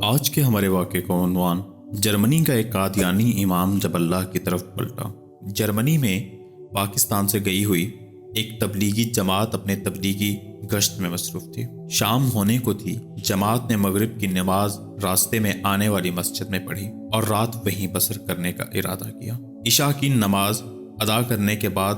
آج کے ہمارے واقعے کا عنوان جرمنی کا ایک قادیانی امام جب اللہ کی طرف پلٹا۔ جرمنی میں پاکستان سے گئی ہوئی ایک تبلیغی جماعت اپنے تبلیغی گشت میں مصروف تھی۔ شام ہونے کو تھی، جماعت نے مغرب کی نماز راستے میں آنے والی مسجد میں پڑھی اور رات وہیں بسر کرنے کا ارادہ کیا۔ عشاء کی نماز ادا کرنے کے بعد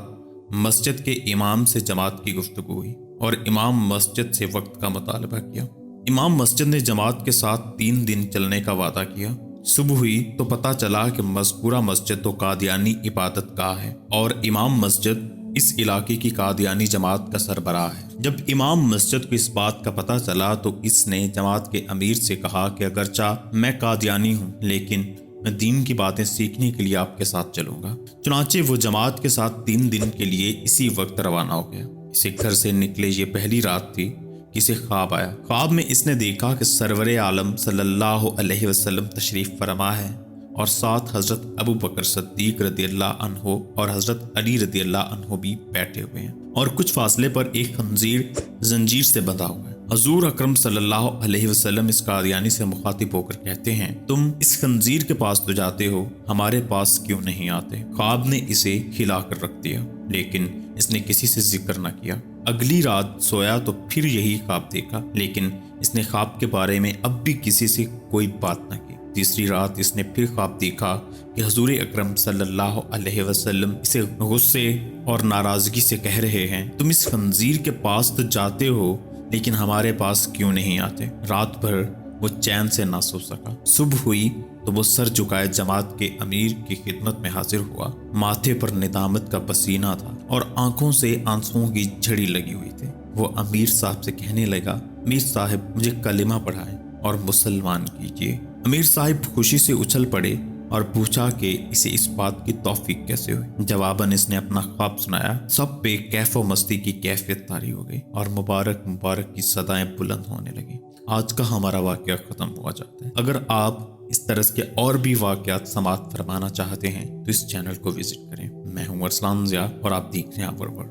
مسجد کے امام سے جماعت کی گفتگو ہوئی اور امام مسجد سے وقت کا مطالبہ کیا۔ امام مسجد نے جماعت کے ساتھ 3 دن چلنے کا وعدہ کیا۔ صبح ہوئی تو پتہ چلا کہ مذکورہ مسجد تو قادیانی عبادت گاہ ہے اور امام مسجد اس علاقے کی قادیانی جماعت کا سربراہ ہے۔ جب امام مسجد کو اس بات کا پتہ چلا تو اس نے جماعت کے امیر سے کہا کہ اگرچہ میں قادیانی ہوں لیکن میں دین کی باتیں سیکھنے کے لیے آپ کے ساتھ چلوں گا۔ چنانچہ وہ جماعت کے ساتھ 3 دن کے لیے اسی وقت روانہ ہو گیا۔ اسے گھر سے نکلے یہ پہلی رات تھی کہ اسے خواب آیا۔ خواب میں اس نے دیکھا کہ سرور عالم صلی اللہ علیہ وسلم تشریف فرما ہے اور ساتھ حضرت ابو بکر صدیق رضی اللہ عنہ اور حضرت علی رضی اللہ عنہ بھی بیٹھے ہوئے ہیں اور کچھ فاصلے پر ایک خنزیر زنجیر سے بندھا ہوا ہے۔ حضور اکرم صلی اللہ علیہ وسلم اس قادیانی سے مخاطب ہو کر کہتے ہیں، تم اس خنزیر کے پاس تو جاتے ہو، ہمارے پاس کیوں نہیں آتے؟ خواب نے اسے ہلا کر رکھ دیا لیکن اس نے کسی سے ذکر نہ کیا۔ اگلی رات سویا تو پھر یہی خواب دیکھا لیکن اس نے خواب کے بارے میں اب بھی کسی سے کوئی بات نہ کی۔ تیسری رات اس نے پھر خواب دیکھا کہ حضور اکرم صلی اللہ علیہ وسلم اسے غصے اور ناراضگی سے کہہ رہے ہیں، تم اس خنزیر کے پاس تو جاتے ہو لیکن ہمارے پاس کیوں نہیں آتے؟ رات بھر وہ چین سے نہ سو سکا۔ صبح ہوئی تو وہ سر جھکائے جماعت کے امیر کی خدمت میں حاضر ہوا۔ ماتھے پر ندامت کا پسینہ تھا اور آنکھوں سے آنسوؤں کی جھڑی لگی ہوئی تھی۔ وہ امیر صاحب سے کہنے لگا، امیر صاحب مجھے کلمہ پڑھائیں اور مسلمان کیجیے۔ امیر صاحب خوشی سے اچھل پڑے اور پوچھا کہ اسے اس بات کی توفیق کیسے ہوئی۔ جواباً اس نے اپنا خواب سنایا۔ سب پہ کیف و مستی کی کیفیت طاری ہو گئی اور مبارک مبارک کی صدائیں بلند ہونے لگی۔ آج کا ہمارا واقعہ ختم ہوا جاتا ہے۔ اگر آپ اس طرح کے اور بھی واقعات سماعت فرمانا چاہتے ہیں تو اس چینل کو وزٹ کریں۔ میں ہوں ارسلان ضیاء اور آپ دیکھ رہے ہیں ورورڈ۔